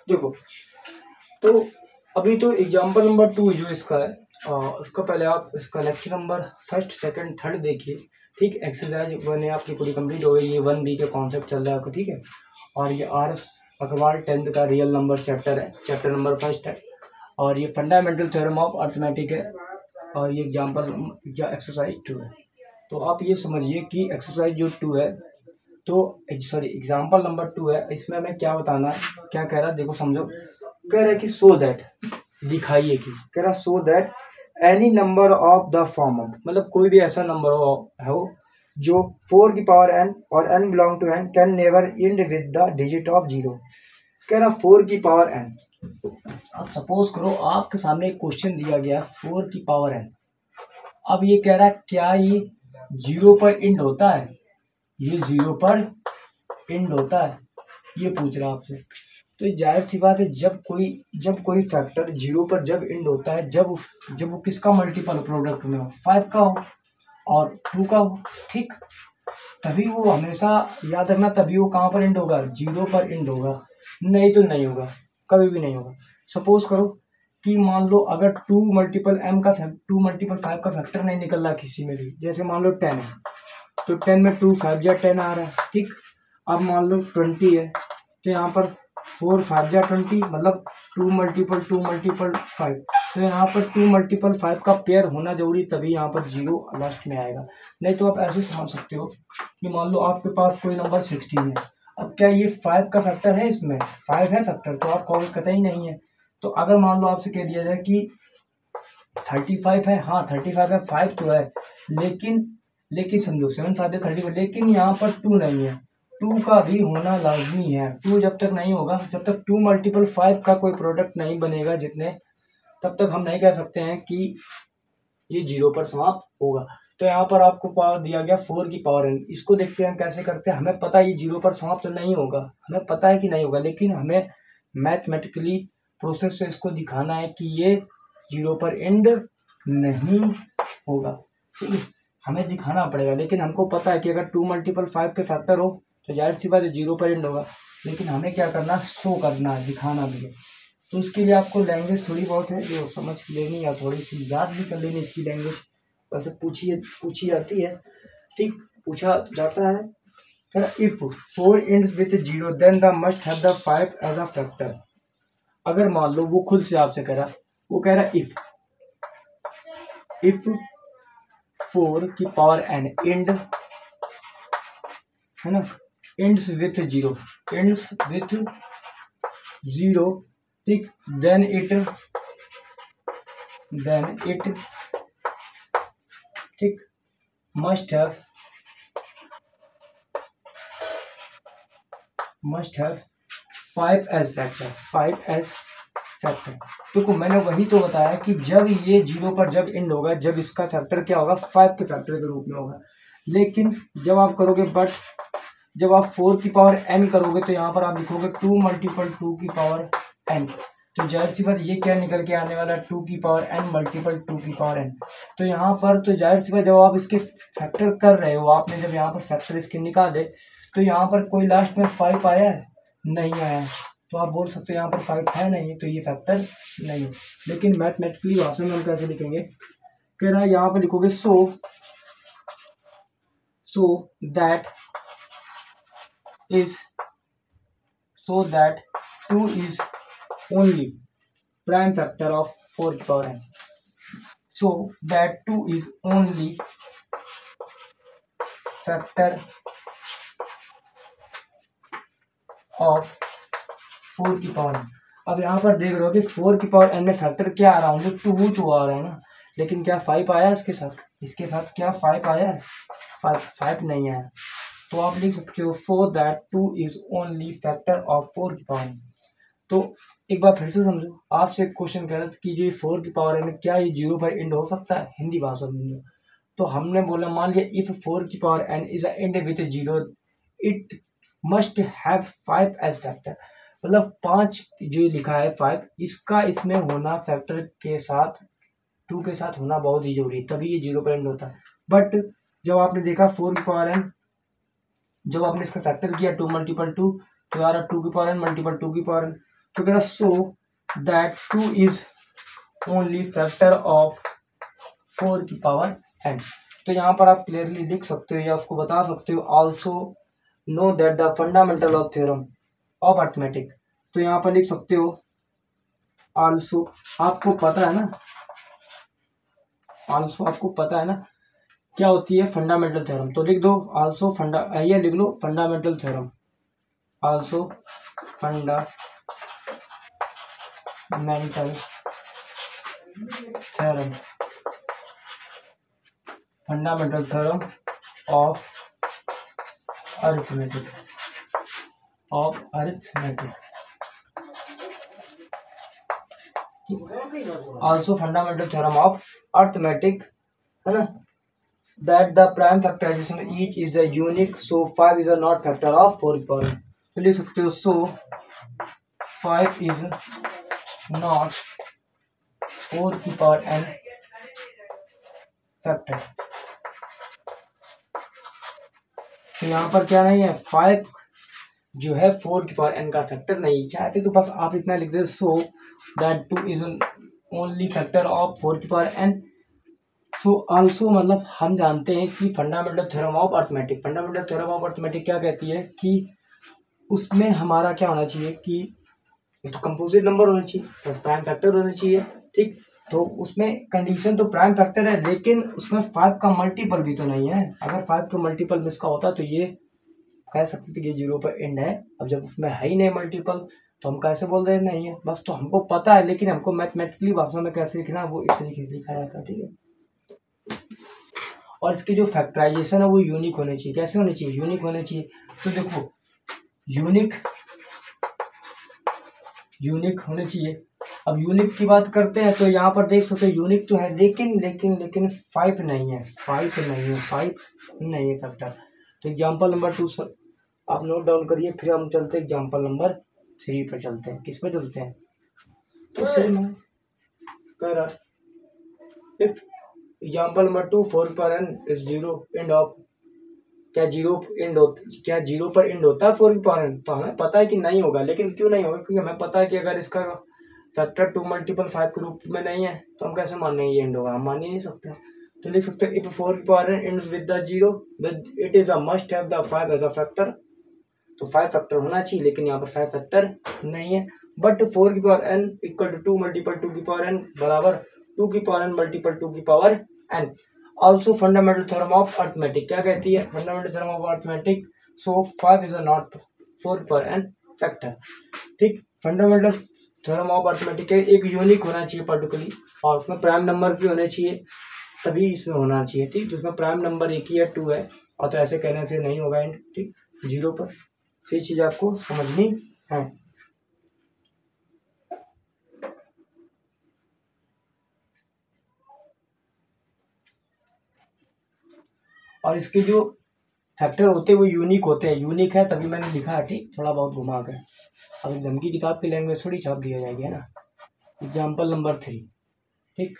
देखो, तो अभी तो एग्जाम्पल नंबर 2 जो इसका है, उसका पहले आप इसका lecture number first second third देखिए। ठीक, एक्सरसाइज 1 है आपकी पूरी कंप्लीट हो गई। ये 1B का कॉन्सेप्ट चल रहा है आपका, ठीक है। और ये RS अग्रवाल 10th का रियल नंबर चैप्टर है, चैप्टर नंबर फर्स्ट है। और ये फंडामेंटल थ्योरम ऑफ अर्थमेटिक है। और ये एग्जाम्पल एक्सरसाइज 2 है। तो आप ये समझिए कि एक्सरसाइज जो 2 है, तो सॉरी एग्जाम्पल नंबर 2 है, इसमें हमें क्या बताना है, क्या कह रहा है देखो समझो। कह रहा है कि सो दैट, दिखाइए कि, कह रहा so that any number of the form of, मतलब कोई भी ऐसा नंबर हो जो 4 की पावर n और n belong to n can never end with the digit of 0। कह रहा 4 की पावर n, अब सपोज करो आपके सामने एक क्वेश्चन दिया गया 4 की पावर n। अब ये कह रहा है क्या ये 0 पर एंड होता है, ये 0 पर एंड होता है, ये पूछ रहा है आपसे। तो जाहिर सी बात है, जब कोई फैक्टर 0 पर जब एंड होता है, जब वो किसका मल्टीपल प्रोडक्ट में हो, 5 का हो और 2 का हो, ठीक, तभी वो हमेशा याद रखना, तभी वो कहाँ पर एंड होगा, 0 पर एंड होगा, नहीं तो नहीं होगा, कभी भी नहीं होगा। सपोज करो कि मान लो अगर 2 मल्टीपल 5 का फैक्टर नहीं निकल रहा किसी में भी, जैसे मान लो 10 है, तो 10 में 2 5 जा 10 आ रहा है, ठीक। अब मान लो 20 है, तो यहाँ पर 4 5 जा 20, मतलब 2 मल्टीपल 5, तो यहाँ पर 2 मल्टीपल 5 का पेयर होना जरूरी, तभी यहाँ पर 0 लास्ट में आएगा। नहीं तो आप ऐसे समझ सकते हो कि मान लो आपके पास कोई नंबर 16 है। अब क्या ये 5 का फैक्टर है, इसमें 5 है फैक्टर, तो आप कहोगे कतई नहीं है। तो अगर मान लो आपसे कह दिया जाए कि 35 है, हाँ 35 है, 5 तो है, लेकिन समझो 7 5 35, लेकिन यहाँ पर 2 नहीं है, 2 का भी होना लाजमी है। 2 जब तक नहीं होगा, जब तक 2 मल्टीपल 5 का कोई प्रोडक्ट नहीं बनेगा जितने, तब तक हम नहीं कह सकते हैं कि ये 0 पर समाप्त होगा। तो यहाँ पर आपको पावर दिया गया 4 की पावर n। इसको देखते हैं कैसे करते हैं। हमें पता है ये 0 पर समाप्त नहीं होगा, हमें पता है कि नहीं होगा, लेकिन हमें मैथमेटिकली प्रोसेस से इसको दिखाना है कि ये 0 पर एंड नहीं होगा, ठीक है, हमें दिखाना पड़ेगा। लेकिन हमको पता है कि अगर 2 मल्टीपल 5 के फैक्टर हो तो जाहिर सी बात है 0 पर एंड होगा, लेकिन हमें क्या करना, शो करना है, दिखाना भी है। तो उसके लिए आपको लैंग्वेज थोड़ी बहुत है जो समझ लेनी, या थोड़ी सी याद भी कर लेनी इसकी लैंग्वेज। वैसे पूछी जाती है, ठीक, पूछा जाता है। If 4 ends with 0 then the must have the 5 as a factor। अगर मान लो वो खुद से आपसे कह रहा, वो कह रहा इफ 4 की पावर n एंड है ना, ends with 0, ठीक, then it ठीक must have 5 as फैक्टर। देखो मैंने वही तो बताया कि जब ये 0 पर जब एंड होगा, जब इसका फैक्टर क्या होगा, 5 के फैक्टर के रूप में होगा। लेकिन जब आप करोगे, जब आप 4 की पावर n करोगे, तो यहाँ पर आप लिखोगे 2 मल्टीपल 2 की पावर n। तो जाहिर सी बात ये क्या निकल के आने वाला, 2 की पावर n मल्टीपल 2 की पावर n। तो यहाँ पर तो जाहिर सी बात जब आप इसके फैक्टर कर रहे हो, आपने जब यहाँ पर फैक्टर इसके निकाले, तो यहाँ पर कोई लास्ट में 5 आया है, नहीं आया, तो आप बोल सकते हो यहाँ पर 5 है नहीं, तो ये फैक्टर नहीं है। लेकिन मैथमेटिकली भाषा में हम कैसे लिखेंगे, कह रहा है यहाँ पर लिखोगे सो that 2 is only prime factor of 4 की power n। So that 2 is only factor of 4 की पावर n। अब यहाँ पर देख रहे हो कि 4 की पावर n में फैक्टर क्या आ रहा है, 2 तो आ रहा है ना, लेकिन क्या 5 आया इसके साथ क्या 5 आया है, 5 नहीं आया। तो आप लिख सकते हो सो that 2 is only factor of 4 की पावर n। तो एक बार फिर से समझो, आपसे क्वेश्चन कह रहा था कि जो 4 की पावर n क्या ये 0 पर एंड हो सकता है, हिंदी भाषा में। तो हमने बोला मान लिया इफ 4 की power n is and with 0 it must have 5 age factor. मतलब 5 जो लिखा है 5, इसका इसमें होना फैक्टर के साथ 2 के साथ होना बहुत ही जरूरी है, तभी ये 0 पर एंड होता है। बट जब आपने देखा 4 की पावर n, जब आपने इसका फैक्टर किया 2 मल्टीपल 2, तो यार 2 की पावर n मल्टीपल 2 की पावर n, तो कह रहा so that 2 is only factor of 4 की पावर n। तो यहाँ पर आप क्लियरली लिख सकते हो या उसको बता सकते हो also know that the fundamental of theorem of arithmetic. तो यहाँ पर लिख सकते हो ऑल्सो, आपको पता है ना, ऑल्सो आपको पता है ना क्या होती है फंडामेंटल थ्योरम। तो लिख दो ऑल्सो ये लिख लो fundamental theorem, also fundamental theorem, fundamental theorem of arithmetic, of arithmetic. Also fundamental theorem of arithmetic, है ना, that the prime factorization each is the unique, so 5 is a not factor of 4 की power. तो लिख सकते हो सो 5 is not 4 की power n factor. तो यहाँ पर क्या नहीं है, 5 जो है 4 की पावर n का फैक्टर नहीं। चाहते तो बस आप इतना लिख दे so that 2 is only factor of 4 की पावर n। सो आल्सो मतलब हम जानते हैं कि fundamental theorem of arithmetic, fundamental theorem of arithmetic क्या कहती है कि उसमें हमारा क्या होना चाहिए कि तो कंपोजिट नंबर होना चाहिए प्लस प्राइम फैक्टर होना चाहिए, ठीक। तो उसमें कंडीशन तो प्राइम फैक्टर है, लेकिन उसमें 5 का मल्टीपल भी तो नहीं है। अगर 5 का मल्टीपल में इसका होता तो ये कह सकते थे कि 0 पर एंड है। अब जब उसमें है ही नहीं मल्टीपल तो हम कैसे बोल रहे नहीं है, बस तो हमको पता है, लेकिन हमको मैथमेटिकली भाषा में कैसे लिखना वो इस तरीके से लिखा जाता है, ठीक है। और इसकी जो फैक्टराइजेशन है वो यूनिक होनी चाहिए। कैसे होनी चाहिए, यूनिक होनी चाहिए। तो देखो यूनिक होने चाहिए। अब यूनिक की बात करते हैं तो यहाँ पर देख सकते हैं यूनिक तो है, लेकिन लेकिन लेकिन 5 नहीं है, 5 नहीं है, 5 नहीं है फैक्टर। तो एग्जाम्पल नंबर 2 सर आप नोट डाउन करिए, फिर हम चलते हैं एग्जाम्पल नंबर 3 पर चलते हैं। किस पे चलते हैं, तो सेम है कह रहा इफ एग्जाम्पल नंबर 2 4 पर n इज 0 एंड ऑफ, क्या 0 पर एंड होता है 4 की पावर n? तो हमें पता है कि नहीं होगा, लेकिन क्यों नहीं होगा, क्योंकि हमें पता है कि अगर इसका फैक्टर 2 मल्टीपल 5 के रूप में नहीं है तो हम कैसे मान लेंगे ये एंड होगा, हम मान ही नहीं सकते। तो लिख सकते हैं इफ 4 की power n ends with the 0 it is a must have the 5 as a factor. तो 5 फैक्टर होना चाहिए, लेकिन यहाँ पर 5 फैक्टर नहीं है। बट 4 की power n equal to 2 multiple 2 की पावर n बराबर 2 की पावर n मल्टीपल 2 की power n। Also fundamental theorem of arithmetic क्या कहती है, fundamental theorem of arithmetic so 5 is a not 4 पर n फैक्टर, ठीक। फंडामेंटल थ्योरम ऑफ अरिथमेटिक एक यूनिक होना चाहिए पर्टिकुलरली, और उसमें प्राइम नंबर भी होने चाहिए, तभी इसमें होना चाहिए, ठीक। तो उसमें प्राइम नंबर एक ही है 2 है, और तो ऐसे कहने से नहीं होगा एंड, ठीक, 0 पर। ये चीज आपको समझनी है। और इसके जो फैक्टर होते हैं वो यूनिक होते हैं, यूनिक है तभी मैंने लिखा है, ठीक, थोड़ा बहुत घुमा कर। अब धमकी किताब की लैंग्वेज थोड़ी छाप दिया जाएगी, है ना। एग्जाम्पल नंबर 3, ठीक।